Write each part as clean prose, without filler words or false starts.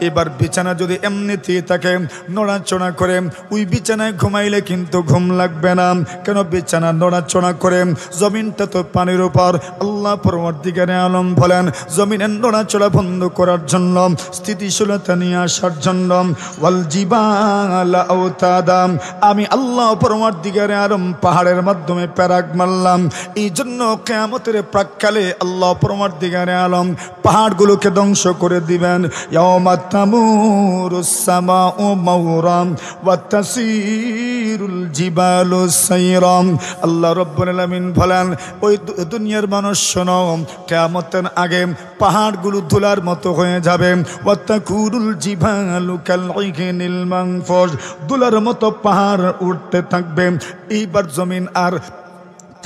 এবার বিছানা যদি এমনিতেই থাকে নড়াচড়া করে ওই বিছানায় ঘুমাইলে কিন্তু ঘুম লাগবে না। কেন? বিছানা নড়াচড়া করে, জমিনটা তো পানির উপর। আল্লাহ পরবর্তীকারে আলম বলেন জমিনের নড়াচড়া বন্ধ করার জন্য, স্থিতিশীলতা নিয়ে আসার জন্য ওয়াল জিবালা আওতাদা, আমি আল্লাহ পরবর্তীকারে আলম পাহাড়ের মাধ্যমে প্যারাক মারলাম। এই জন্য কিয়ামতের প্রাক্কালে আল্লাহ পরবর্তীকারে আলম পাহাড়গুলোকে ধ্বংস করে দিবেন। ইয়াউমা তামুরুস সামাউ মাওরাম ওয়া তাসিরুল জিবালু সাইরাম। আল্লাহ রাব্বুল আলামিন বলেন ওই দুনিয়ার মানুষ শোনো, কিয়ামতের আগে পাহাড়গুলো ধুলার মতো হয়ে যাবে। ওয়া তাকুরুল জিবালু কাল ইগনিল মানফুস, ধুলার মতো পাহাড় উঠতে থাকবে। এইবার জমিন আর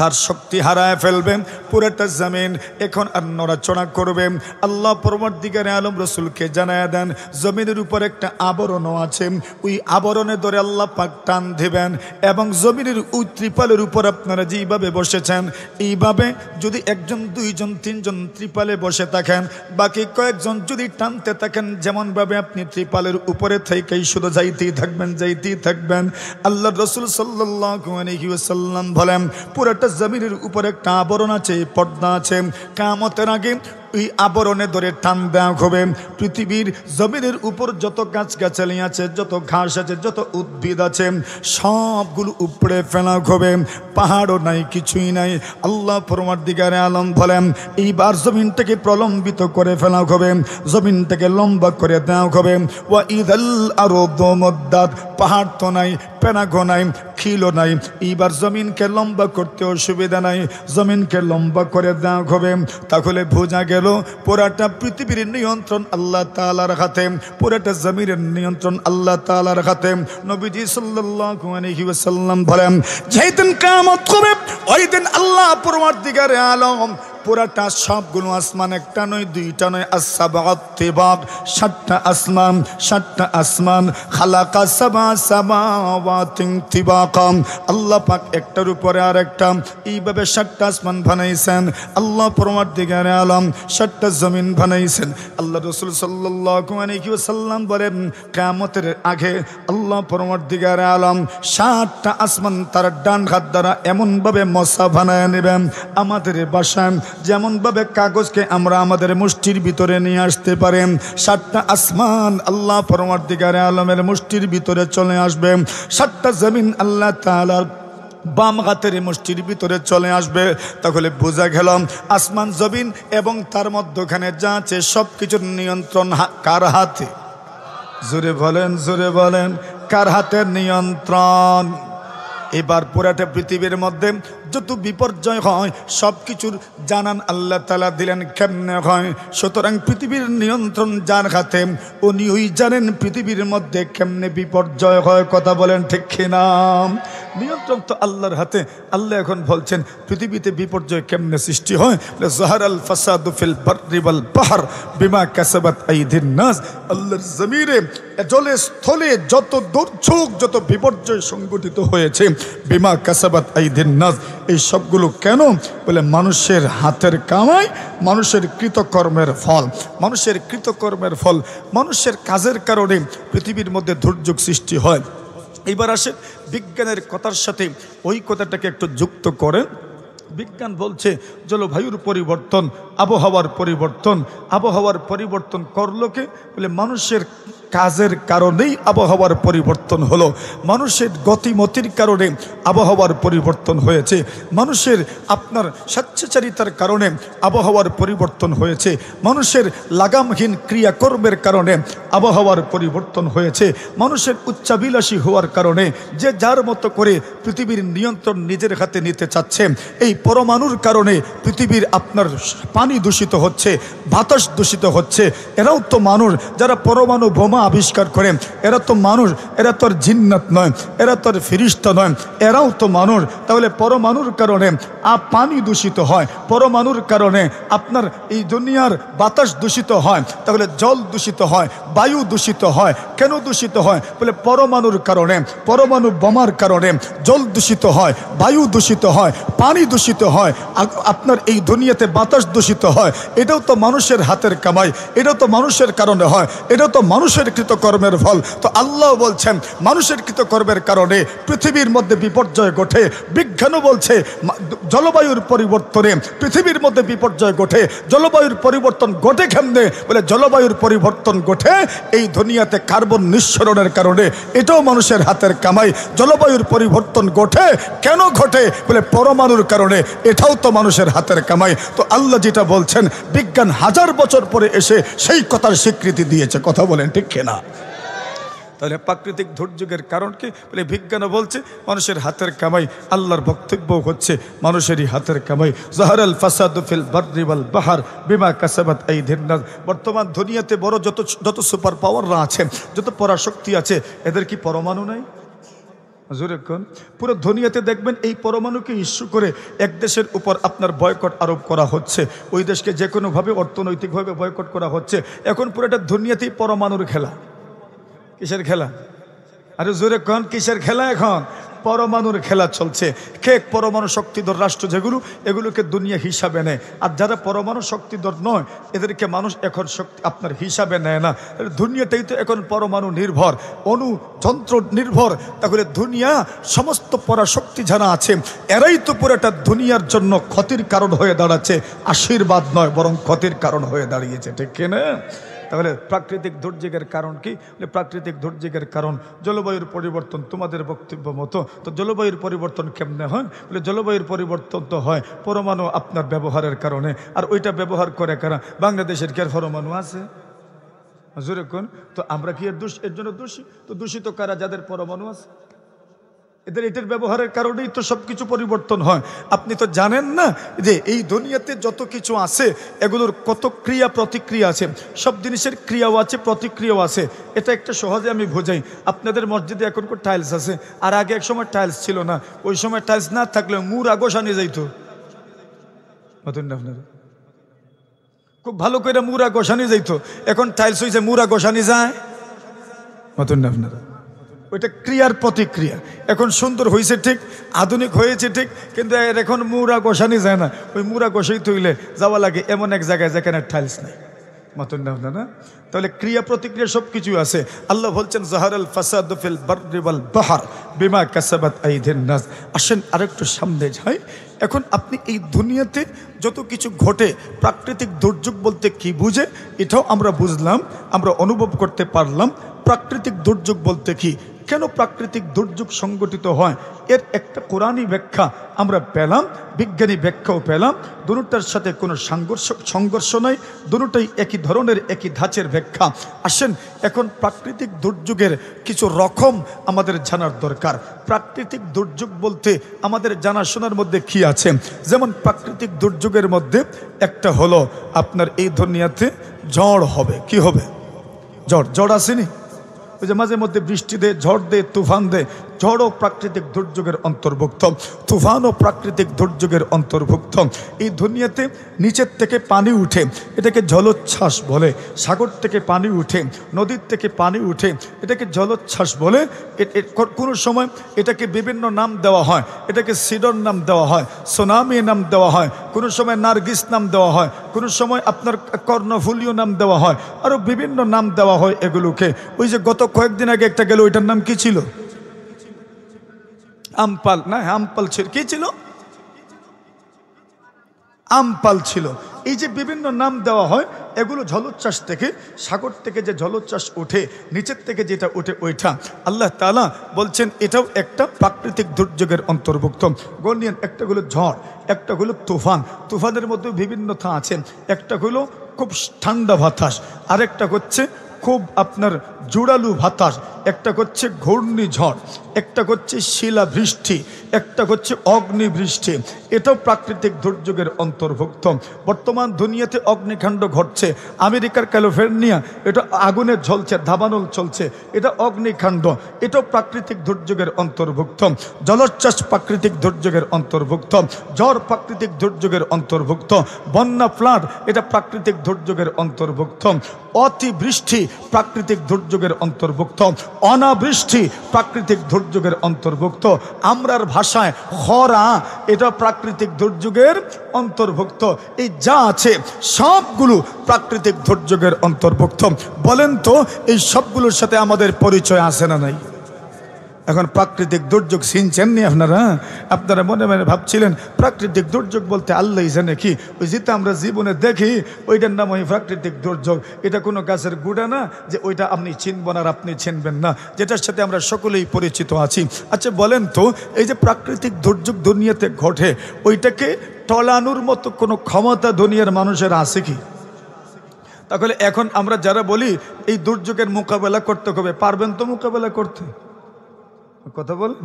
তার শক্তি হারায় ফেলবে, পুরোটা জমিন এখন আর নড়াচড়া করবে। আল্লাহ পরবর্তীকারে আলম রসুলকে জানায় দেন জমিনের উপর একটা আবরণও আছে, ওই আবরণে ধরে আল্লাহ পাক টান দিবেন এবং জমিনের ওই ত্রিপালের উপর আপনারা যেইভাবে বসেছেন এইভাবে যদি একজন দুইজন তিনজন ত্রিপালে বসে থাকেন, বাকি কয়েকজন যদি টানতে থাকেন, যেমনভাবে আপনি ত্রিপালের উপরে থেকেই শুধু যাইতেই থাকবেন। আল্লাহ রসুল সাল্লাল্লাহু আলাইহি ওয়াসাল্লাম বলেন পুরোটা জমিনের উপর একটা আবরণ আছে, পর্দা আছে। কিয়ামতের আগে ওই আবরণে ধরে টান দেওয়া হবে। পৃথিবীর জমিনের উপর যত গাছগাছালি আছে, যত ঘাস আছে, যত উদ্ভিদ আছে, সবগুলো উপড়ে ফেলা হবে। পাহাড়ও নাই, কিছুই নাই। আল্লাহ পরবর্তীকারে আলম বলেন এইবার জমিনটাকে প্রলম্বিত করে ফেলা হবে, জমিনটাকে লম্বা করে দেওয়া হবে। ওয়া ইদাল আরদু মুদ্দাত, পাহাড় তো নাই, পেনাগো নাই, খিলও নাই। এইবার জমিনকে লম্বা করতে অসুবিধা নাই, জমিনকে লম্বা করে দেওয়া হবে। তাহলে বোঝা গেল পুরাটা পৃথিবীর নিয়ন্ত্রণ আল্লাহ তাআলার হাতে, পুরাটা জমিনের নিয়ন্ত্রণ আল্লাহ তাআলার হাতে। নবীজি সাল্লাল্লাহু আলাইহি ওয়াসাল্লাম বলেন যেদিন কিয়ামত হবে ওই দিন আল্লাহ পরবর্তীকারে আলম পুরাটা সবগুলো আসমান, একটা নয় দুইটা নয়, as-sab'at tibaq, সাতটা আসমান খালাকা সাবা সামাওয়াতিন তিবাকা। আল্লাহ পাক একটার উপরে আর একটা এইভাবে 7টা আসমান বানাইছেন। আল্লাহ পরবর্তীকারে আলম 7টা জমিন বানাইছেন। আল্লাহ রাসূল সাল্লাল্লাহু আলাইহি ওয়াসাল্লাম বলেন কিয়ামতের আগে আল্লাহ পরবর্তীকারে আলম 7টা আসমান তার ডান হাত দ্বারা এমনভাবে মশা বানায় নেবেন, আমাদের বাসায় যেমনভাবে কাগজকে আমরা আমাদের মুষ্টির ভিতরে নিয়ে আসতে পারেন, 7টা আসমান আল্লাহ পরবর্তীকারে আলমের মুষ্টির ভিতরে চলে আসবে। 7টা জমিন আল্লাহ তাআলার বাম হাতের মুষ্টির ভিতরে চলে আসবে। তাহলে বোঝা গেল আসমান জমিন এবং তার মধ্যখানে যা আছে সব কিছুর নিয়ন্ত্রণ কার হাতে? জোরে বলেন কার হাতের নিয়ন্ত্রণ? এবার পুরাটা পৃথিবীর মধ্যে যত বিপর্যয় হয় সব কিছুর জানান আল্লাহ তাআলা দিলেন কেমনে হয়। সুতরাং পৃথিবীর নিয়ন্ত্রণ যার হাতে, উনি ওই জানেন পৃথিবীর মধ্যে কেমনে বিপর্যয় হয়। কথা বলেন ঠিক কিনা? নিয়ন্ত্রণ তো আল্লাহর হাতে। আল্লাহ এখন বলছেন পৃথিবীতে বিপর্যয় কেমনে সৃষ্টি হয়। যাহারাল ফাসাদু ফিল বাররি ওয়াল বাহর বিমা কাসাবাত আইদিন নাস। আল্লাহর জমিনে জলে স্থলে যত দুর্যোগ, যত বিপর্যয় সংঘটিত হয়েছে, বিমা কাসাবাত আইদিন নাস, এই সবগুলো কেন? বলে মানুষের হাতের কামাই, মানুষের কৃতকর্মের ফল, মানুষের কাজের কারণে পৃথিবীর মধ্যে দুর্যোগ সৃষ্টি হয়। এইবার আসে বিজ্ঞানের কথার সাথে ওই কথাটাকে একটু যুক্ত করেন। বিজ্ঞান বলছে জলবায়ুর পরিবর্তন, আবহাওয়ার পরিবর্তন করলো কে? বলে মানুষের কাজের কারণেই আবহাওয়ার পরিবর্তন হলো, মানুষের গতিমতির কারণে আবহাওয়ার পরিবর্তন হয়েছে, মানুষের আপনার স্বেচ্ছাচারিতার কারণে আবহাওয়ার পরিবর্তন হয়েছে, মানুষের লাগামহীন ক্রিয়াকর্মের কারণে আবহাওয়ার পরিবর্তন হয়েছে, মানুষের উচ্চাভিলাষী হওয়ার কারণে যে যার মতো করে পৃথিবীর নিয়ন্ত্রণ নিজের হাতে নিতে চাচ্ছে। এই পরমাণুর কারণে পৃথিবীর আপনার পানি দূষিত হচ্ছে, বাতাস দূষিত হচ্ছে। এরাও তো মানুষ, যারা পরমাণু বোমা আবিষ্কার করেন, এরা তো মানুষ, এরা তো জিন্নাত নয়, এরা তো ফেরেশতা নয়, এরাও তো মানুষ। তাহলে পরমাণুর কারণে পানি দূষিত হয়, পরমাণুর কারণে আপনার এই দুনিয়ার বাতাস দূষিত হয়, তাহলে জল দূষিত হয়, বায়ু দূষিত হয়। কেন দূষিত হয়? বলে পরমাণুর কারণে, পরমাণু বোমার কারণে জল দূষিত হয়, বায়ু দূষিত হয়, পানি দূষিত দূষিত হয়, আপনার এই দুনিয়াতে বাতাস দূষিত হয়, এটাও তো মানুষের হাতের কামাই, এটাও তো মানুষের কারণে হয়, এটাও তো মানুষের কৃতকর্মের ফল। তো আল্লাহ বলছেন মানুষের কৃতকর্মের কারণে পৃথিবীর মধ্যে বিপর্যয় ঘটে। বিজ্ঞানও বলছে জলবায়ুর পরিবর্তনে পৃথিবীর মধ্যে বিপর্যয় ঘটে। জলবায়ুর পরিবর্তন ঘটে কেমনে? বলে জলবায়ুর পরিবর্তন ঘটে এই দুনিয়াতে কার্বন নিঃসরণের কারণে, এটাও মানুষের হাতের কামাই। জলবায়ুর পরিবর্তন ঘটে কেন ঘটে? বলে পরমাণুর কারণে, এটাও তো মানুষের হাতের কামাই। তো আল্লাহ যেটা বলছেন বিজ্ঞান 1000 বছর পরে এসে সেই কথার স্বীকৃতি দিয়েছে। কথা বলেন ঠিক কিনা? তাহলে প্রাকৃতিক দুর্যোগের কারণ কি? বলে বিজ্ঞানও বলছে মানুষের হাতের কামাই। আল্লাহর বক্তব্য হচ্ছে মানুষেরই হাতের কামাই। যাহারাল ফাসাদু ফিল বাররি ওয়াল বাহর বিমা কাসাবাত আইদিন নাস। বর্তমান দুনিয়াতে বড় যত সুপার পাওয়াররা আছে, যত পরাশক্তি আছে, এদের কি পরমাণু নাই? জোরে কোন? পুরো দুনিয়াতে দেখবেন এই পরমাণুকে ইস্যু করে এক দেশের উপর আপনার বয়কট আরোপ করা হচ্ছে, ওই দেশকে যে কোনোভাবে অর্থনৈতিকভাবে বয়কট করা হচ্ছে। এখন পুরোটা দুনিয়াতেই পরমাণুর খেলা। কিসের খেলা? আরে জোরে কোন কিসের খেলা? এখন পরমাণুর খেলা চলছে। কে পরমাণু শক্তিধর রাষ্ট্র যেগুলো, এগুলোকে দুনিয়া হিসাবে নেয়, আর যারা পরমাণু শক্তিধর নয় এদেরকে মানুষ এখন শক্তি আপনার হিসাবে নেয় না। দুনিয়াতেই তো এখন পরমাণু নির্ভর, অণু যন্ত্র নির্ভর। তাহলে দুনিয়া সমস্ত পরাশক্তি যারা আছে এরাই তো পুরোটা দুনিয়ার জন্য ক্ষতির কারণ হয়ে দাঁড়াচ্ছে, আশীর্বাদ নয় বরং ক্ষতির কারণ হয়ে দাঁড়িয়েছে। ঠিক কিনা? তাহলে প্রাকৃতিক দুর্যোগের কারণ কি? প্রাকৃতিক দুর্যোগের কারণ জলবায়ুর পরিবর্তন। তোমাদের বক্তব্য মতো তো জলবায়ুর পরিবর্তন কেমনে হয়? বলে জলবায়ুর পরিবর্তন তো হয় পরমাণু আপনার ব্যবহারের কারণে। আর ওইটা ব্যবহার করে কারা? বাংলাদেশের কি আর পরমাণু আছে? জোরে কোন? তো আমরা কি এর জন্য দোষী? তো দূষিত কারা? যাদের পরমাণু আছে। এটার ব্যবহারের কারণেই তো সব কিছু পরিবর্তন হয়। আপনি তো জানেন না যে এই দুনিয়াতে যত কিছু আছে এগুলোর কত ক্রিয়া প্রতিক্রিয়া আছে। সব জিনিসের ক্রিয়াও আছে, প্রতিক্রিয়াও আছে। এটা একটা সহজে আমি বোঝাই। আপনাদের মসজিদে এখন টাইলস আছে, আর আগে এক সময় টাইলস ছিল না। ওই সময় টাইলস না থাকলে মুরা গোসানি যাইতো। আপনারা খুব ভালো করে মুরা গোসানি যাইতো। এখন টাইলস হয়েছে মুরা গোসানি যায়। আপনারা ওইটা ক্রিয়ার প্রতিক্রিয়া। এখন সুন্দর হয়েছে ঠিক, আধুনিক হয়েছে ঠিক, কিন্তু এখন মুরা গোসানি যায় না। ওই মুরা গোসাই তৈলে যাওয়া লাগে এমন এক জায়গায় যেখানে টাইলস নেই। না? তাহলে ক্রিয়া প্রতিক্রিয়া সব কিছু আছে। আল্লাহ বলছেন যাহারাল ফাসাদু ফিল বাররি ওয়াল বাহর বিমা কাসাবাত আইদিন নাস। আসেন আরেকটু সামনে যাই। এখন আপনি এই দুনিয়াতে যত কিছু ঘটে, প্রাকৃতিক দুর্যোগ বলতে কি বুঝে এটাও আমরা বুঝলাম, আমরা অনুভব করতে পারলাম। প্রাকৃতিক দুর্যোগ বলতে কি, কেন প্রাকৃতিক দুর্যোগ সংগঠিত হয়, এর একটা কোরআনী ব্যাখ্যা আমরা পেলাম, বিজ্ঞানী ব্যাখ্যাও পেলাম। দুটোটার সাথে কোনো সংঘর্ষ নাই, দুটোটাই একই ধরনের একই ধাঁচের ব্যাখ্যা। আসেন এখন প্রাকৃতিক দুর্যোগের কিছু রকম আমাদের জানার দরকার। প্রাকৃতিক দুর্যোগ বলতে আমাদের জানাশোনার মধ্যে কি আছে? যেমন প্রাকৃতিক দুর্যোগের মধ্যে একটা হলো আপনার এই দুনিয়াতে ঝড় হবে। কি হবে? ঝড় আসেনি? ওই যে মাঝে মধ্যে বৃষ্টি দে, ঝড় দে, তুফান দে। ঝড়ও প্রাকৃতিক দুর্যোগের অন্তর্ভুক্ত, তুফানও প্রাকৃতিক দুর্যোগের অন্তর্ভুক্ত। এই দুনিয়াতে নিচের থেকে পানি উঠে, এটাকে জলোচ্ছ্বাস বলে। সাগর থেকে পানি উঠে, নদীর থেকে পানি উঠে, এটাকে জলোচ্ছ্বাস বলে। কোনো সময় এটাকে বিভিন্ন নাম দেওয়া হয়। এটাকে সিডন নাম দেওয়া হয়, সুনামি নাম দেওয়া হয়, কোনো সময় নার্গিস নাম দেওয়া হয়, কোনো সময় আপনার কর্ণফুলীয় নাম দেওয়া হয়, আরও বিভিন্ন নাম দেওয়া হয় এগুলোকে। ওই যে গত কয়েকদিন আগে একটা গেল, ওইটার নাম কি ছিল? আমপাল না, আমপাল ছিল। কি ছিল? আমপাল ছিল। এই যে বিভিন্ন নাম দেওয়া হয়, এগুলো জলোচ্ছ্বাস থেকে, সাগর থেকে যে জলোচ্ছ্বাস ওঠে, নিচের থেকে যেটা ওঠে ওইটা। আল্লাহ তাআলা বলছেন এটাও একটা প্রাকৃতিক দুর্যোগের অন্তর্ভুক্ত। গণ্যেন একটা হলো ঝড়, একটা হলো তুফান। তুফানের মধ্যে বিভিন্নতা আছে। একটা হলো খুব ঠান্ডা বাতাস, আরেকটা হচ্ছে খুব আপনার জোরালু বাতাস, একটা হচ্ছে ঘূর্ণিঝড়, একটা হচ্ছে শিলাবৃষ্টি, একটা হচ্ছে অগ্নিবৃষ্টি। এটাও প্রাকৃতিক দুর্যোগের অন্তর্ভুক্ত। বর্তমান দুনিয়াতে অগ্নিকাণ্ড ঘটছে। আমেরিকার ক্যালিফোর্নিয়া, এটা আগুনে জ্বলছে, দাবানল চলছে, এটা অগ্নিকাণ্ড। এটাও প্রাকৃতিক দুর্যোগের অন্তর্ভুক্ত। জলোচ্ছ্বাস প্রাকৃতিক দুর্যোগের অন্তর্ভুক্ত। ঝড় প্রাকৃতিক দুর্যোগের অন্তর্ভুক্ত। বন্যা, ফ্লাড, এটা প্রাকৃতিক দুর্যোগের অন্তর্ভুক্ত। অতিবৃষ্টি প্রাকৃতিক দুর্যোগের অন্তর্ভুক্ত। অনাবৃষ্টি প্রাকৃতিক দুর্যোগ দুর্যোগের অন্তর্ভুক্ত। আমরার ভাষায় খরা, এটা প্রাকৃতিক দুর্যোগের অন্তর্ভুক্ত। এই যা আছে সবগুলো প্রাকৃতিক দুর্যোগের অন্তর্ভুক্ত। বলেন তো এই সবগুলোর সাথে আমাদের পরিচয় আছে না নাই? এখন প্রাকৃতিক দুর্যোগ চিনছেন নি আপনারা? আপনারা মনে মনে ভাবছিলেন প্রাকৃতিক দুর্যোগ বলতে আল্লাহ জানে কি, ওই যেটা আমরা জীবনে দেখি ওইটার নাম ওই প্রাকৃতিক দুর্যোগ। এটা কোনো গাছের গুঁড়া না যে ওইটা আপনি চিনবেন আর আপনি চিনবেন না, যেটার সাথে আমরা সকলেই পরিচিত আছি। আচ্ছা বলেন তো এই যে প্রাকৃতিক দুর্যোগ দুনিয়াতে ঘটে, ওইটাকে টলানোর মতো কোনো ক্ষমতা দুনিয়ার মানুষের আছে কি? তাহলে এখন আমরা যারা বলি এই দুর্যোগের মোকাবেলা করতে হবে, পারবেন তো মোকাবেলা করতে? কথা বলেন,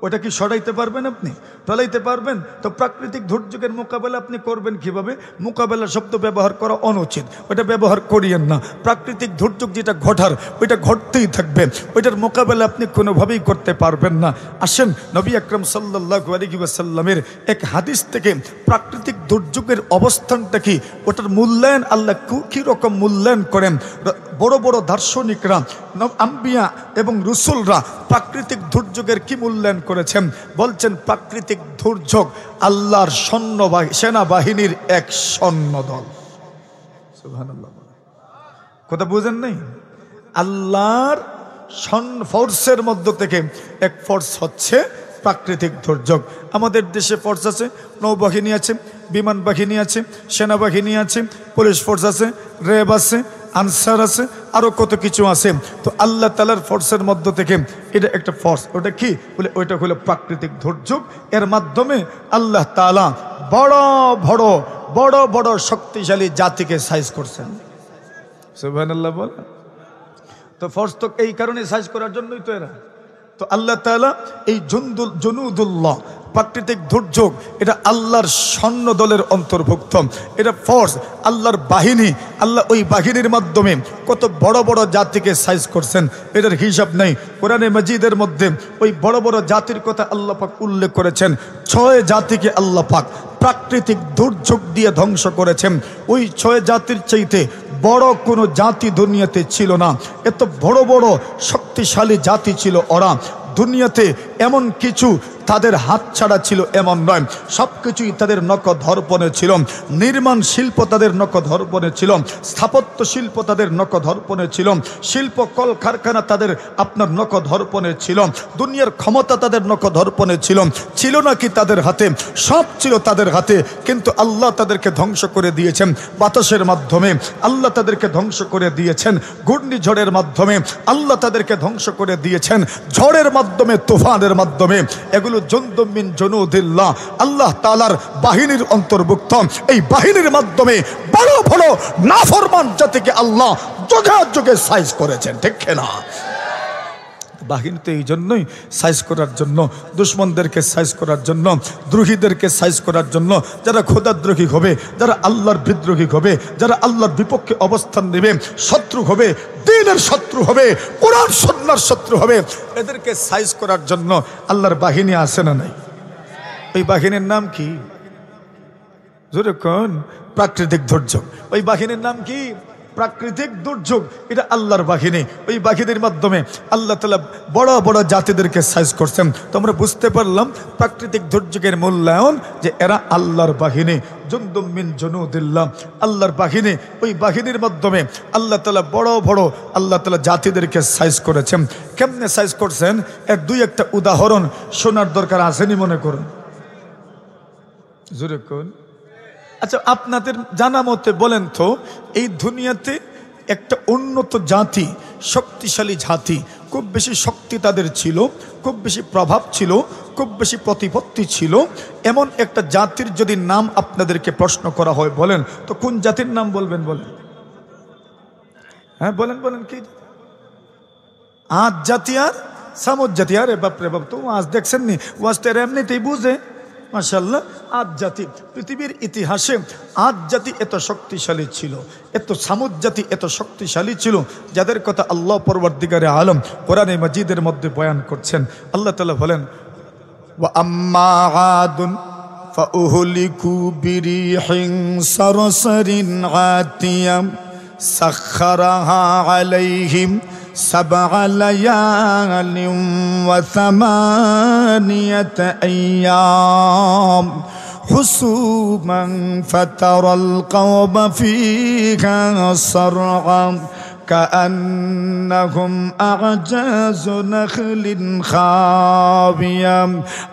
ওটা কি সরাইতে পারবেন? আপনি টলাইতে পারবেন? তো প্রাকৃতিক দুর্যোগের মোকাবেলা আপনি করবেন কিভাবে? মোকাবেলা শব্দ ব্যবহার করা অনুচিত, ওটা ব্যবহার করিয়েন না। প্রাকৃতিক দুর্যোগ যেটা ঘটার ওইটা ঘটতেই থাকবে, ওইটার মোকাবেলা আপনি কোনোভাবেই করতে পারবেন না। আসেন নবী আকরাম সাল্লাল্লাহু আলাইহি ওয়াসাল্লামের এক হাদিস থেকে প্রাকৃতিক দুর্যোগের অবস্থানটা কি, ওটার মূল্যায়ন আল্লাহ কি রকম মূল্যায়ন করেন। বড় বড় দার্শনিকরা, আম্বিয়া এবং রসুলরা প্রাকৃতিক দুর্যোগের কি মূল্যায়ন করেছেন? বলছেন প্রাকৃতিক দুর্যোগ আল্লাহর সেনাবাহিনীর এক সৈন্য দল। সুবহানাল্লাহ, কথা বুঝেন নাই? আল্লাহর ফোর্সের মধ্য থেকে এক ফোর্স হচ্ছে প্রাকৃতিক দুর্যোগ। আমাদের দেশে ফোর্স আছে, নৌবাহিনী আছে, বিমান বাহিনী আছে, সেনাবাহিনী আছে, পুলিশ ফোর্স আছে, র্যাব আছে, আনসার আছে, আরো কত কিছু আছে। তো আল্লাহ তাআলার ফোর্সের মধ্য থেকে এটা একটা ফোর্স। ওটা কি বলে? ওইটা হলো প্রাকৃতিক দুর্যোগ। এর মাধ্যমে আল্লাহ তাআলা বড় বড় বড় বড় শক্তিশালী জাতিকে সাইজ করছেন। সুবহানাল্লাহ বল। তো ফোর্স তো এই কারণে সাইজ করার জন্যই তো এরা। তো আল্লাহ তাআলা এই জুনুদুল্লাহ প্রাকৃতিক দুর্যোগ, এটা আল্লাহর সৈন্য দলের অন্তর্ভুক্ত। এটা ফোর্স, আল্লাহর বাহিনী। আল্লাহ ওই বাহিনীর মাধ্যমে কত বড় বড় জাতিকে সাইজ করছেন, এটার হিসাব নেই। কোরআনে মাজিদের মধ্যে ওই বড় বড় জাতির কথা আল্লাহ পাক উল্লেখ করেছেন। 6 জাতিকে আল্লাহ পাক প্রাকৃতিক দুর্যোগ দিয়ে ধ্বংস করেছেন। ওই 6 জাতির চাইতে বড় কোনো জাতি দুনিয়াতে ছিল না। এত বড় বড় শক্তিশালী জাতি ছিল ওরা। দুনিয়াতে এমন কিছু তাদের হাত ছাড়া ছিল এমন নয়, সব কিছুই তাদের নখদর্পণে ছিল। নির্মাণ শিল্প তাদের নখদর্পণে ছিল, স্থাপত্য শিল্প তাদের নখদর্পণে ছিল, শিল্প কল কারখানা তাদের আপনার নখদর্পণে ছিল, দুনিয়ার ক্ষমতা তাদের নখদর্পণে ছিল। ছিল নাকি তাদের হাতে? সব ছিল তাদের হাতে। কিন্তু আল্লাহ তাদেরকে ধ্বংস করে দিয়েছেন বাতাসের মাধ্যমে, আল্লাহ তাদেরকে ধ্বংস করে দিয়েছেন ঘূর্ণিঝড়ের মাধ্যমে, আল্লাহ তাদেরকে ধ্বংস করে দিয়েছেন ঝড়ের মাধ্যমে, তুফানের মাধ্যমে। এগুলো জুনদুম মিন জুনুদিল্লাহ, আল্লাহ তাআলার বাহিনীর অন্তর্ভুক্ত। এই বাহিনীর মাধ্যমে বড় বড় নাফরমান জাতিকে আল্লাহ যুগে যুগে সাইজ করেছেন, ঠিক না? বাহিনী তো এই জন্যই সাইজ করার জন্য, দুশ্মনদেরকে সাইজ করার জন্য, দ্রোহীদেরকে সাইজ করার জন্য, যারা খোদাদ্রোহী হবে, যারা আল্লাহর বিদ্রোহী হবে, যারা আল্লাহর বিপক্ষে অবস্থান নেবে, শত্রু হবে, দ্বীনের শত্রু হবে, কোরআন সুন্নাহর শত্রু হবে, এদেরকে সাইজ করার জন্য আল্লাহর বাহিনী আছে না নাই? ওই বাহিনীর নাম কি? জোরে কোন? প্রাকৃতিক দুর্যোগ। ওই বাহিনীর নাম কি? প্রাকৃতিক দুর্যোগ। এটা আল্লাহর বাহিনী। ওই বাহিনীর মাধ্যমে আল্লাহ তাআলা বড় বড় জাতিদেরকে সাইজ করছেন। তোমরা বুঝতে পারলাম প্রাকৃতিক দুর্যোগের মূল্যায়ন, যে এরা আল্লাহর বাহিনী, জুনদুম মিন জুনুদিল্লাহ, আল্লাহর বাহিনী। ওই বাহিনীর মাধ্যমে আল্লাহ তাআলা বড় বড় আল্লাহ তাআলা জাতিদেরকে সাইজ করেছেন। কেমনে সাইজ করছেন এর দুই একটা উদাহরণ শোনার দরকার আসেনি মনে করুন। জোরে কোন? আচ্ছা আপনাদের জানা মতে বলেন তো, এই দুনিয়াতে একটা উন্নত জাতি, শক্তিশালী জাতি, খুব বেশি শক্তি তাদের ছিল, খুব বেশি প্রভাব ছিল, খুব বেশি প্রতিপত্তি ছিল, এমন একটা জাতির যদি নাম আপনাদেরকে প্রশ্ন করা হয়, বলেন তো কোন জাতির নাম বলবেন? বলেন, হ্যাঁ বলেন বলেন। কি? আজ জাতি আর সামুদ জাতি। আরে বাপরে বাপ, তো আজ দেখছেন নি, ওয়াজ তো এমনিতেই বুঝে। মাশাআল্লাহ, আদ জাতি পৃথিবীর ইতিহাসে আদ জাতি এত শক্তিশালী ছিল, এত সামুদ জাতি এত শক্তিশালী ছিল, যাদের কথা আল্লাহ পরওয়ারদিগারে আলম কোরআনে মাজিদের মধ্যে বয়ান করছেন। আল্লাহ তাআলা বলেন, ওয়া আম্মা আদুন ফাউহলিকু বিরিহিন সারসারিন আতিয়াম সাখখারাহা আলাইহিম সাবআ লায়ালিন ওয়া সামানিয়াতা আইয়াম حسوما فترى القوم فيها صرعا كأنهم أعجاز نخل خاوية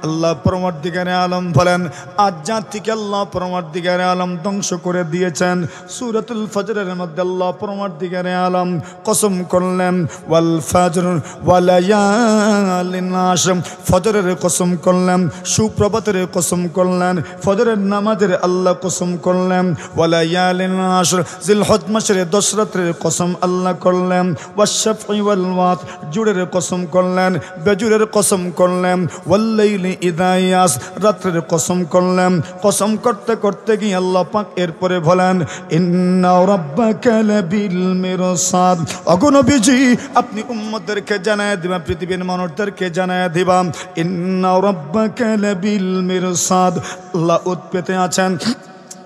আল্লাহ পরবর্তীকারে আলম বলেন আজ জাতিকে আল্লাহ পরবর্তীকারে আলম ধ্বংস করে দিয়েছেন। সূরাতুল ফজরের মধ্যে আল্লাহ পরবর্তীকারে আলম কসম করলেন ওয়াল ফজর ওয়া লায়ালিন আশর, ফজরের কসম করলেন, সুপ্রভাতের কসম করলেন, ফজরের নামাজের আল্লাহ কসম করলেন, ওয়া লায়ালিন আশর, জিলহজ মাসের 10 রাতের কসম আল্লাহ করলেন, ওয়াশফি ওয়াল ওয়াত, জুরের কসম করলেন, বেজুরের কসম করলেন, ওয়াল্লাইলি ইযা ইয়াস, রাতের কসম করলেন। কসম করতে করতে গিয়ে আল্লাহ পাক এরপরে বলেন ইন্না রাব্বাকা লাবিল মিরসাদ, ওগো নবীজি আপনি উম্মতদেরকে জানায় দিবা, পৃথিবীর মানুষদেরকে জানায় দিবা ইন্না রাব্বাকা লাবিল মিরসাদ, আল্লাহ উৎপেতে আছেন,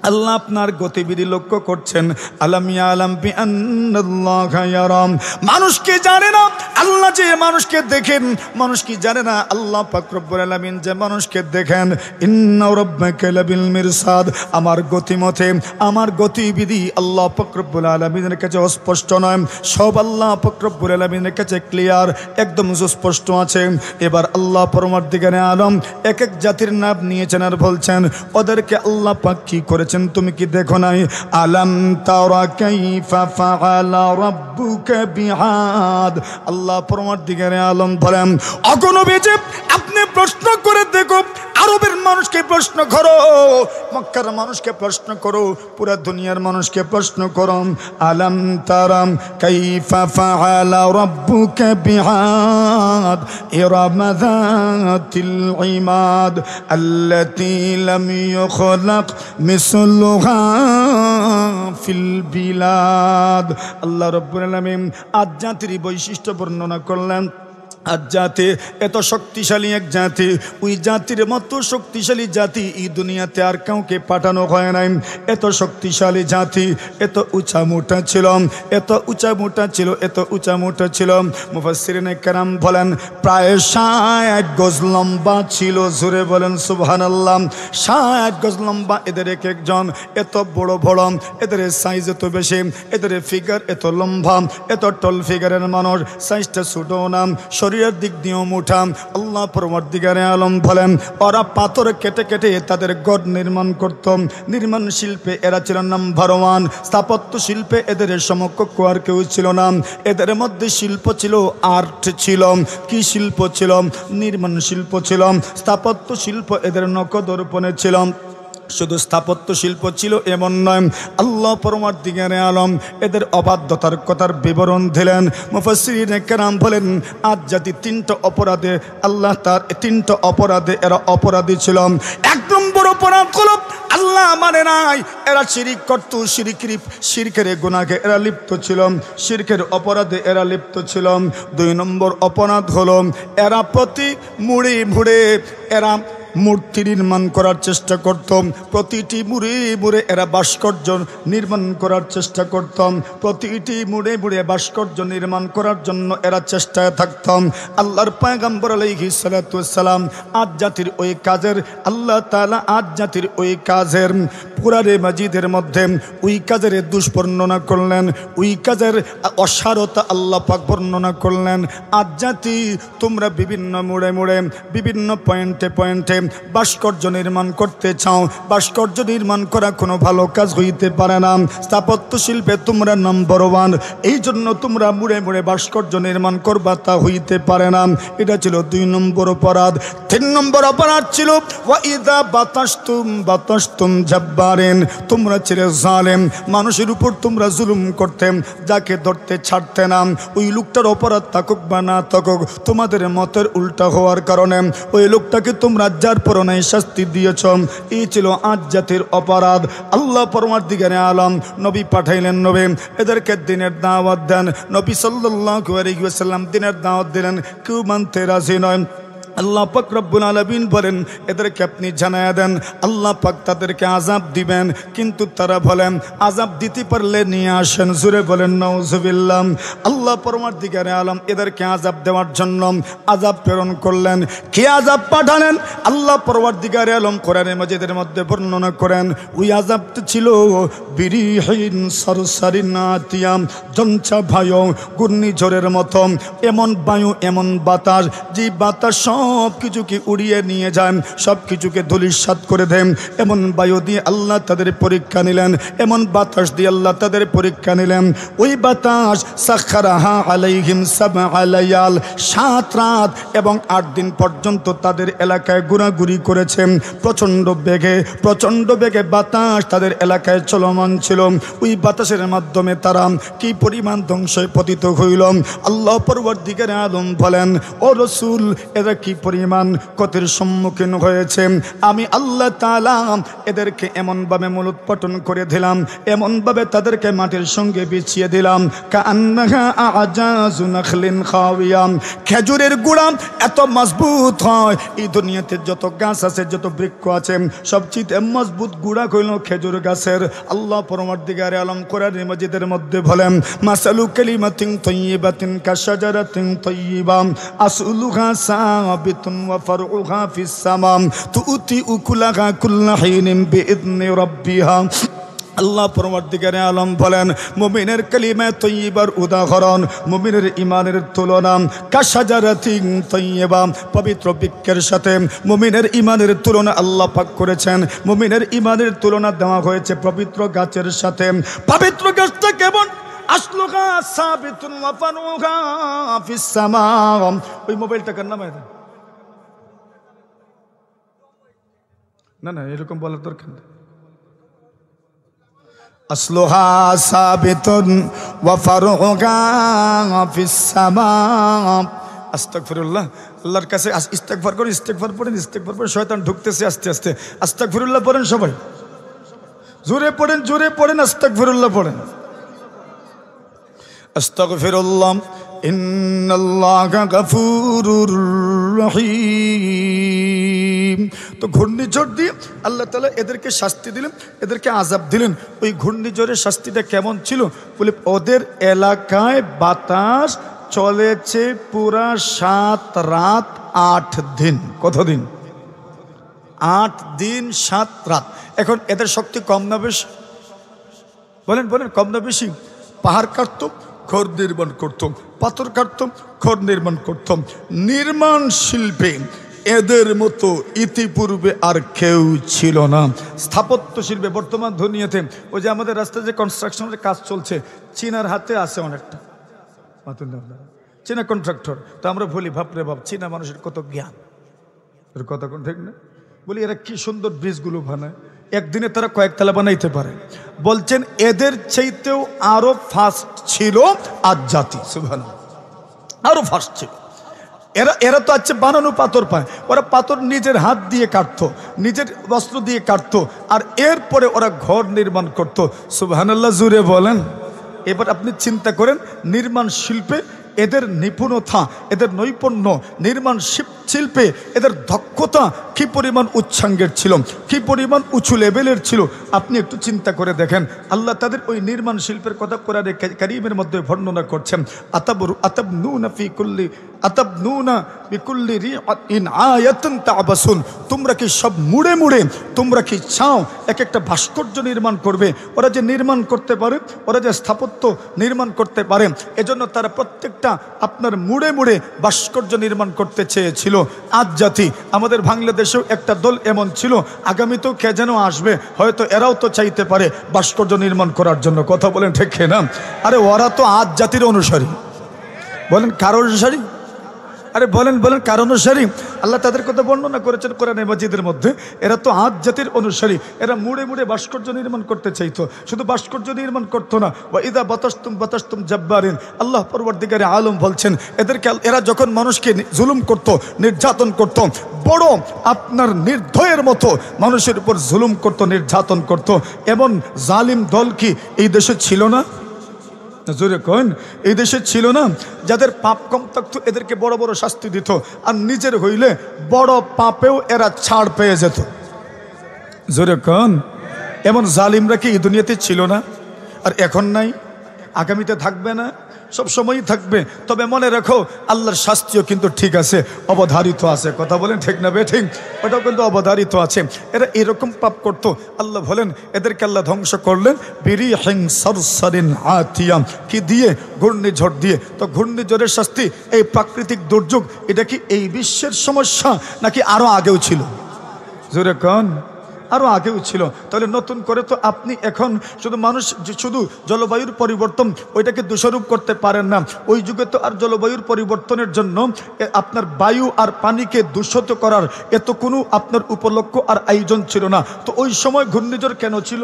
আল্লাহ আপনার গতিবিধি লক্ষ্য করছেন। আলাম ইয়ালাম বিআন্নাল্লাহা ইয়ারাম, মানুষ কি জানে না আল্লাহ যে মানুষকে দেখেন? মানুষ কি জানে না আল্লাহ পাক রব্বুল আলামিন যে মানুষকে দেখেন? ইন্না রাব্বাকা লাবিল মিরসাদ, আমার গতিমতে আমার গতিবিধি আল্লাহ পাক রব্বুল আলামিনের কাছে অস্পষ্ট নয়, সব আল্লাহ পাক রব্বুল আলামিনের কাছে ক্লিয়ার, একদম সুস্পষ্ট আছে। এবার আল্লাহ পরমার্থিকারে আলম এক এক জাতির নাম নিয়েছেন আর বলছেন ওদেরকে আল্লাহ পাক কি করেছেন তুমি কি দেখো নাই? আলাম তারা কাইফা ফাআলা রাব্বুকা বিআদ, আল্লাহ পরমার্থিকারে আলম বলেন ওগো নবীজি আপনি প্রশ্ন করে দেখো, আরবের মানুষকে প্রশ্ন করো, মক্কার মানুষকে প্রশ্ন করো, পুরা দুনিয়ার মানুষকে প্রশ্ন করো। আলাম তারাম কাইফা ফাআলা রাব্বুকা বিআদ ইরাম যাতিল ইমাদ আল্লাতী লাম ইউখলাক মিসলুহা ফিল বিলাদ। আল্লাহ রাব্বুল আলামিন আজ জাতির বৈশিষ্ট্য বর্ণনা করলেন। আজ জাতি এত শক্তিশালী এক জাতি, ওই জাতির মতো শক্তিশালী জাতি এই দুনিয়াতে আর কাউকে পাঠানো হয় নাই। এত শক্তিশালী জাতি, এত উঁচা মোটা ছিল, এত উঁচা মোটা ছিল, এত উঁচা মোটা ছিল। মুফাসসিরিনে কেরাম বলেন প্রায় 60 গজ লম্বা ছিল। জোরে বলেন সুবহানাল্লাহ। 60 গজ লম্বা এদের এক একজন, এত বড় বড়, এদের সাইজ এত বেশি, এদের ফিগার এত লম্বা, এত টল ফিগারের মানুষ, সাইজটা ছোট নাম, শরীরের দিক দিয়েও মোটা। আল্লাহ পরমার্থিকারে আলম বলেন ওরা পাথর কেটে কেটে তাদের গড় নির্মাণ করত। নির্মাণ শিল্পে এরা ছিল নাম্বার 1, স্থাপত্য শিল্পে এদের সমকক্ষ আর কেউ ছিল না। এদের মধ্যে শিল্প ছিল, আর্ট ছিল। কি শিল্প ছিল? নির্মাণ শিল্প ছিল, স্থাপত্য শিল্প এদের নখদর্পণে ছিল। শুধু স্থাপত্য শিল্প ছিল এমন নয়, আল্লাহ পরমার্থিকারে আলম এদের অবাধ্যতার কথার বিবরণ দিলেন। মুফাসসিরিনে কেরাম বলেন আজ জাতি 3টা অপরাধে আল্লাহ তার 3টা অপরাধে এরা অপরাধী ছিল। 1 নম্বর অপরাধ হলো আল্লাহ মানে নাই, এরা শিরিক করত, শিরকের গুনাহে এরা লিপ্ত ছিল, শিরকের অপরাধে এরা লিপ্ত ছিল। 2 নম্বর অপরাধ হলো এরা প্রতি মুড়ে মুড়ে এরা মূর্তি নির্মাণ করার চেষ্টা করত। প্রতিটি মুড়ে মুড়ে এরা ভাস্কর্য নির্মাণ করার চেষ্টা করত। প্রতিটি মুড়ে মুড়ে ভাস্কর্য নির্মাণ করার জন্য এরা চেষ্টায় থাকত। আল্লাহর পয়গম্বর আলাইহিস সালাতু ওয়াস সালাম আজ জাতির ওই কাজের আল্লাহ তাআলা আজ জাতির ওই কাজের কুরআনে মাজিদের মধ্যে ওই কাজের দুষ্বর্ণনা করলেন, ওই কাজের অসারতা আল্লাহ পাক বর্ণনা করলেন। আজ জাতি তোমরা বিভিন্ন মোড়ে মোড়ে বিভিন্ন পয়েন্টে পয়েন্টে ভাস্কর্য নির্মাণ করতে চাও, ভাস্কর্য নির্মাণ করা কোনো ভালো কাজ হইতে পারে না। স্থাপত্য শিল্পে তোমরা নাম্বার 1, এই জন্য তোমরা মুড়ে মুড়ে ভাস্কর্য নির্মাণ করবা, তা হইতে পারে না। এটা ছিল 2 নম্বর অপরাধ। 3 নম্বর অপরাধ ছিল ওয়া ইযা বাতাসতুম জাব্বারিন, তোমরা ছিলে জালেম, মানুষের উপর তোমরা জুলুম করতে, যাকে ধরতে ছাড়তে না। ওই লোকটার অপরাধ থাকুক বা না থাকুক, তোমাদের মতের উল্টা হওয়ার কারণে ওই লোকটাকে তোমরা যার পরনে শাস্তি দিয়েছ। এই ছিল আজ জাতির অপরাধ। আল্লাহ পরমার্থিকারে আলম নবী পাঠাইলেন, নবী এদেরকে দিনের দাওয়াত দেন। নবী সাল্লাল্লাহু আলাইহি ওয়াসাল্লাম দিনের দাওয়াত দিলেন, কেউ মানতে রাজি নয়। আল্লাহ পাক রব্বুল আলামিন বলেন এদেরকে আপনি জানায়া দেন আল্লাহ পাক তাদেরকে আযাব দিবেন, কিন্তু তারা বলেন আযাব দিতে পারলে নিয়ে আসেন। জোরে বলেন নাউজুবিল্লাহ। আল্লাহ পরমার্দিগারে আলম এদেরকে আযাব দেওয়ার জন্য আযাব প্রেরণ করলেন। কি আযাব পাঠালেন? আল্লাহ পরমার্দিগারে আলম কোরআনে মাজিদের মধ্যে বর্ণনা করেন ওই আযাবটা ছিল বিরিহিন সরসরিন আতিয়াম, জঞ্চা বায়ু, ঘূর্ণিঝড়ের মতো এমন বায়ু, এমন বাতাস, যে বাতাস সব কিছুকে উড়িয়ে নিয়ে যায়, সব কিছুকে ধূলিসাৎ করে দেন। এমন বায়ু দিয়ে আল্লাহ তাদের পরীক্ষা নিলেন, এমন বাতাস দিয়ে আল্লাহ তাদের পরীক্ষা নিলেন। ওই বাতাস সাখারাহা আলাইহিম সাবআ লায়াল, 7 রাত এবং 8 দিন পর্যন্ত তাদের এলাকায় ঘোরাঘুরি করেছেন। প্রচণ্ড বেগে বাতাস তাদের এলাকায় চলমান ছিল। ওই বাতাসের মাধ্যমে তারা কি পরিমাণ ধ্বংসে পতিত হইল। আল্লাহ পরবর্তীকার আলম বলেন ও রসুল এরা কি পরিমাণ ক্ষতির সম্মুখীন হয়েছে। আমি আল্লাহ তাআলা এদেরকে এমনভাবে মূলোৎপাটন করে দিলাম, এমনভাবে তাদেরকে মাটির সঙ্গে বিছিয়ে দিলাম কাআন্নাহা আ'জাযু নাখলিন খাওয়িয়া। খেজুরের গুড়া এত মজবুত হয়, এই দুনিয়াতে যত গাছ আছে, যত বৃক্ষ আছে, সবচেয়ে মজবুত গুড়া হইল খেজুর গাছের। আল্লাহ পরমার্দিগারে আলম কোরআনে মাজিদের মধ্যে বলেন মাসালু কালিমাতিন তাইয়্যিবাতিন কাশাজারাতিন তাইয়্যিবা আসলুহা সাবিতুন ওয়া ফারউহা ফিস সামাম তুতি উকুলাহা কুল্লা হিনিন বিইذনি রাব্বিহা। আল্লাহ পরমার্দিগারে আলম বলেন মুমিনের কালিমা তৈয়্যিবার উদাহরণ, মুমিনের ইমানের তুলনা কাশাজারাতিন তৈয়্যিবা, পবিত্র বৃক্ষের সাথে মুমিনের ইমানের তুলনা আল্লাহ পাক করেছেন। মুমিনের ইমানের তুলনা দেওয়া হয়েছে পবিত্র গাছের সাথে। পবিত্র গাছটা কেমন? আসলুহা সাবিতুন ওয়া ফারউহা ফিস সামাম। ওই মোবাইলটা কার নামে? না এরকম বলার দরকার নেই। আসলুহা সাবিতুন ওয়া ফারউহা ফিস সামাম। আস্তাগফিরুল্লাহ। আল্লাহর কাছে ইস্তেগফার করেন, ইস্তেগফার পড়েন, ইস্তেগফার পড়েন। শয়তান ঢুকতেছে আস্তে আস্তে। আস্তাগফিরুল্লাহ পড়েন সবাই, জোরে পড়েন আস্তাগফিরুল্লাহ পড়েন। আস্তাগফিরুল্লাহ ইন্নাল্লাহা গফুরুর রহিম। তো ঘূর্ণিঝড় দিয়ে আল্লাহ তাআলা এদেরকে শাস্তি দিলেন, এদেরকে আযাব দিলেন। ওই ঘূর্ণিঝড়ের শাস্তিটা কেমন ছিল বলে ওদের এলাকায় বাতাস চলেছে পুরা 7 রাত 8 দিন। কতদিন? 8 দিন 7 রাত। এখন এদের শক্তি কম না বেশি? বলেন কম না বেশি? পাহাড় কাটতো, ঘর নির্মাণ করতাম, পাথর কাটতাম, ঘর নির্মাণ করতাম। নির্মাণ শিল্পে এদের মতো ইতিপূর্বে আর কেউ ছিল না। স্থাপত্য শিল্পে বর্তমান দুনিয়াতে ওই যে আমাদের রাস্তায় যে কনস্ট্রাকশনের কাজ চলছে, চীনার হাতে আছে অনেকটা। চীনা কন্ট্রাক্টর। তো আমরা বলি বাপরে বাপ, চীনা মানুষের কত জ্ঞান, এর কথা কোন ঠিক না? বলি এরা কি সুন্দর ব্রিজগুলো বানায়, একদিনে তারা কয়েকতলা বানাইতে পারে। বলছেন এদের চাইতেও আরো ফাস্ট ছিল আজ জাতি। সুবহানাল্লাহ, আরো ফাস্ট ছিল। এরা তো আছে বানানো পাথর পায়, ওরা পাথর নিজের হাত দিয়ে কাটতো, নিজের বস্ত্র দিয়ে কাটতো, আর এরপরে ওরা ঘর নির্মাণ করত। সুবহানাল্লাহ জুড়ে বলেন। এবার আপনি চিন্তা করেন নির্মাণ শিল্পে এদের নিপুণতা, এদের নৈপুণ্য, নির্মাণ শিল্পে এদের দক্ষতা কি পরিমাণ উচ্চাঙ্গের ছিল, কি পরিমাণ উঁচু লেভেলের ছিল। আপনি একটু চিন্তা করে দেখেন। আল্লাহ তাদের ওই নির্মাণ শিল্পের কথা কোরআনে কারীমের মধ্যে বর্ণনা করছেন। আতাবনুনা বিকুল্লি রিআতিন আয়াতান তা'বাসুন। তোমরা কি সব মুড়ে মুড়ে তোমরা কি চাও এক একটা ভাস্কর্য নির্মাণ করবে? ওরা যে নির্মাণ করতে পারে, ওরা যে স্থাপত্য নির্মাণ করতে পারে, এজন্য তারা প্রত্যেকটা আপনার মুড়ে মুড়ে ভাস্কর্য নির্মাণ করতে চেয়েছিল। আজ জাতি আমাদের বাংলাদেশেও একটা দল এমন ছিল, আগামীতেও কে যেন আসবে, হয়তো এরাও তো চাইতে পারে ভাস্কর্য নির্মাণ করার জন্য। কথা বলেন ঠিক না? আরে ওরা তো আজ জাতির অনুসারী। বলেন কার অনুসারী? আরে বলেন কার অনুসারী? আল্লাহ তাদের কথা বর্ণনা করেছেন কোরআনে মাজিদের মধ্যে। এরা তো আদ জাতির অনুসারী। এরা মুড়ে মুড়ে ভাস্কর্য নির্মাণ করতে চাইতো। শুধু ভাস্কর্য নির্মাণ করতো না, ওয়া ইদা বাতাসতুম জাব্বারিন। আল্লাহ পরবর্তীকারে আলম বলছেন এদেরকে এরা যখন মানুষকে জুলুম করত, নির্যাতন করত, বড় আপনার নির্দয়ের মতো মানুষের উপর জুলুম করত, নির্যাতন করত, এমন জালিম দল কি এই দেশে ছিল না? জোরে কন, এই দেশে ছিল না যাদের পাপ কম থাকতো এদেরকে বড় বড় শাস্তি দিত, আর নিজের হইলে বড় পাপেও এরা ছাড় পেয়ে যেত। জোরে কন, এমন জালিমরা কি এই দুনিয়াতে ছিল না? আর এখন নাই, আগামীতে থাকবে না, সব সময়ই থাকবে। তবে মনে রাখো আল্লাহর শাস্তিও কিন্তু ঠিক আছে, অবধারিত আছে। কথা বলেন ঠিক না বেঠিক? ওটাও কিন্তু অবধারিত আছে। এরা এরকম পাপ করতো, আল্লাহ বলেন এদেরকে আল্লাহ ধ্বংস করলেন বিরিহিন সারসারিন আতিয়াম, কি দিয়ে? ঘূর্ণিঝড় দিয়ে। তো ঘূর্ণিঝড়ের শাস্তি, এই প্রাকৃতিক দুর্যোগ, এটা কি এই বিশ্বের সমস্যা নাকি আরো আগেও ছিল? জোরে কন, আরো আগেও ছিল। তাহলে নতুন করে তো আপনি এখন শুধু মানুষ শুধু জলবায়ুর পরিবর্তন ওইটাকে দোষারোপ করতে পারেন না। ওই যুগে তো আর জলবায়ুর পরিবর্তনের জন্য আপনার বায়ু আর পানিকে দূষিত করার এত কোনো আপনার উপলক্ষ আর আয়োজন ছিল না। তো ওই সময় ঘূর্ণিঝড় কেন ছিল?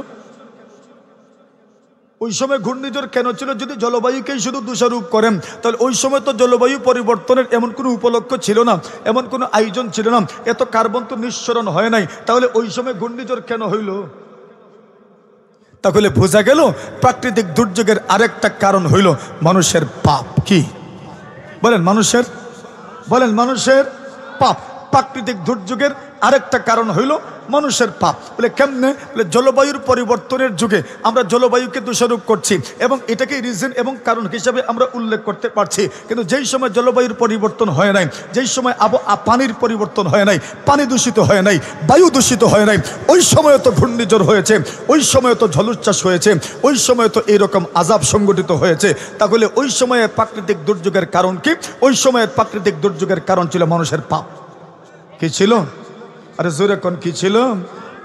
ওই সময় ঘূর্ণিঝড় কেন ছিল? যদি জলবায়ুকেই শুধু দোষারোপ করেন তাহলে ওই সময় তো জলবায়ু পরিবর্তনের এমন কোনো উপলক্ষ ছিল না, এমন কোনো আয়োজন ছিল না, এত কার্বন তো নিঃসরণ হয় নাই। তাহলে ওই সময় ঘূর্ণিঝড় কেন হইল? তাহলে বোঝা গেল প্রাকৃতিক দুর্যোগের আরেকটা কারণ হইল মানুষের পাপ। কি বলেন? মানুষের পাপ। প্রাকৃতিক দুর্যোগের আরেকটা কারণ হইল মানুষের পাপ। বলে কেমনে? বলে জলবায়ুর পরিবর্তনের যুগে আমরা জলবায়ুকে দোষারোপ করছি এবং এটাকে রিজন এবং কারণ হিসাবে আমরা উল্লেখ করতে পারছি। কিন্তু যেই সময় জলবায়ুর পরিবর্তন হয় নাই, যেই সময় পানির পরিবর্তন হয় নাই, পানি দূষিত হয় নাই, বায়ু দূষিত হয় নাই, ওই সময় তো ঘূর্ণিঝড় হয়েছে, ওই সময় তো জলোচ্ছ্বাস হয়েছে, ওই সময় তো এইরকম আযাব সংগঠিত হয়েছে। তাহলে ওই সময়ে প্রাকৃতিক দুর্যোগের কারণ কি? ওই সময়ের প্রাকৃতিক দুর্যোগের কারণ ছিল মানুষের পাপ। কি ছিল? আরে জোরে কোন, কি ছিল?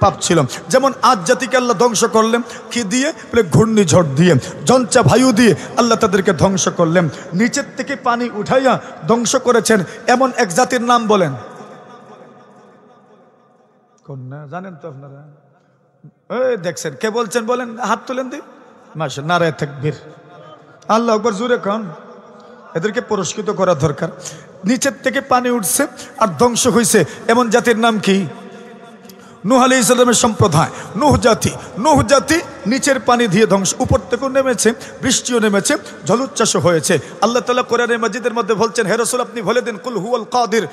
পাপ ছিল। যেমন আজ জাতিকে আল্লাহ ধ্বংস করলেন কি দিয়ে? বলে ঘূর্ণিঝড় দিয়ে, জঞ্চা বায়ু দিয়ে আল্লাহ তাদেরকে ধ্বংস করলেন। নিচের থেকে পানি উঠাইয়া ধ্বংস করেছেন এমন এক জাতির নাম বলেন। কোন না জানেন তো আপনারা? এই দেখছেন, কে বলছেন বলেন? হাত তুলেন দি। মাশাআল্লাহ, নারায়ে তাকবীর, আল্লাহু আকবার, জোরে কোন। এদেরকে পুরস্কৃত করা দরকার। নিচের থেকে পানি উঠছে আর ধ্বংস হয়েছে এমন জাতির নাম কি? নূহ আলাইহিস সালামের সম্প্রদায়, নূহ জাতি নিচের পানি দিয়ে ধ্বংস, উপর থেকেও নেমেছে, বৃষ্টিও নেমেছে, জলোচ্ছ্বাসও হয়েছে। আল্লাহ তাআলা কোরআনে মাজিদের মধ্যে বলছেন, হে রাসূল আপনি বলে দিন, কুল হুয়াল কাদির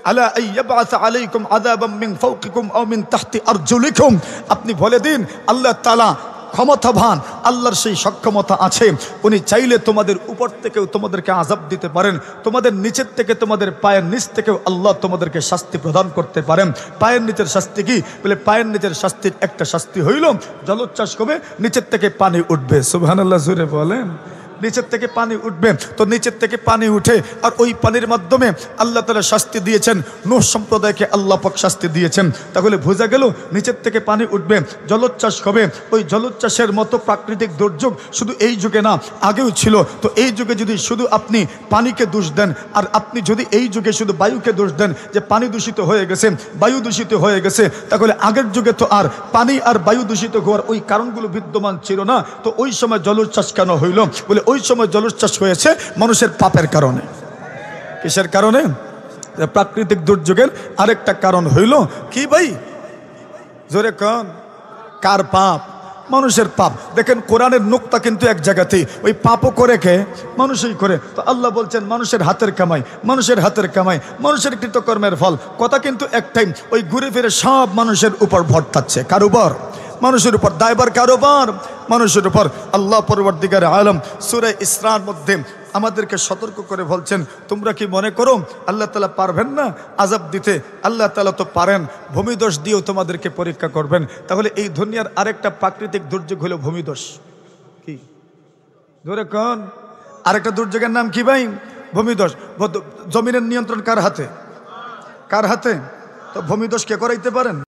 আলা আইয়াবআসা আলাইকুম আযাবাম মিন ফাওকিকুম আও মিন তাহতি আরজুলিকুম। আপনি বলে দিন আল্লাহ তাআলা ক্ষমতাবান, আল্লাহর সেই সক্ষমতা আছে, উনি চাইলে তোমাদের উপর থেকেও তোমাদেরকে আযাব দিতে পারেন, তোমাদের নিচের থেকে, তোমাদের পায়ের নিচ থেকেও আল্লাহ তোমাদেরকে শাস্তি প্রদান করতে পারেন। পায়ের নিচের শাস্তি কি? বলে পায়ের নিচের শাস্তির একটা শাস্তি হইল জলোচ্ছ্বাস হবে, নিচের থেকে পানি উঠবে। সুবহানাল্লাহ, জোরে বলেন। নিচের থেকে পানি উঠবে, তো নিচের থেকে পানি উঠে আর ওই পানির মাধ্যমে আল্লাহ তাআলা শাস্তি দিয়েছেন, নূহ সম্প্রদায়কে আল্লাহ পাক শাস্তি দিয়েছেন। তাহলে বোঝা গেল নিচের থেকে পানি উঠবে, জলোচ্ছ্বাস হবে। ওই জলোচ্ছ্বাসের মতো প্রাকৃতিক দুর্যোগ শুধু এই যুগে না, আগেও ছিল। তো এই যুগে যদি শুধু আপনি পানিকে দোষ দেন, আর আপনি যদি এই যুগে শুধু বায়ুকে দোষ দেন যে পানি দূষিত হয়ে গেছে, বায়ু দূষিত হয়ে গেছে, তাহলে আগের যুগে তো আর পানি আর বায়ু দূষিত হওয়ার ওই কারণগুলো বিদ্যমান ছিল না। তো ওই সময় জলোচ্ছ্বাস কেন হইল? বলে ওই সময় জলোচ্ছ্বাস হয়েছে মানুষের পাপের কারণে। কিসের কারণে? প্রাকৃতিক দুর্যোগের আরেকটা কারণ হইল কি ভাই? জোরে কোন। কার পাপ? মানুষের পাপ। দেখেন কোরআনের নুকতা কিন্তু এক জায়গাতেই, ওই পাপও করে কে? মানুষই করে। তো আল্লাহ বলছেন মানুষের হাতের কামাই, মানুষের হাতের কামাই, মানুষের কৃতকর্মের ফল। কথা কিন্তু একটাই, ওই ঘুরে ফিরে সব মানুষের উপর ভরতাচ্ছে। কার উপর? মানুষের উপর। দায়বার কার উপর? মানুষের উপর। আল্লাহ পরবর্তীকার আলম সূরা ইসরার মধ্যে আমাদেরকে সতর্ক করে বলছেন, তোমরা কি মনে করো আল্লাহ তাআলা পারবেন না আযাব দিতে? আল্লাহ তাআলা তো পারেন, ভূমিদোষ দিয়েও তোমাদেরকে পরীক্ষা করবেন। তাহলে এই দুনিয়ার আরেকটা প্রাকৃতিক দুর্যোগ হলো ভূমিদোষ। কি ধরে কোন? আরেকটা দুর্যোগের নাম কি ভাই? ভূমিদোষ। জমিনের নিয়ন্ত্রণ কার হাতে? কার হাতে? তো ভূমিদোষ কে করাইতে পারেন?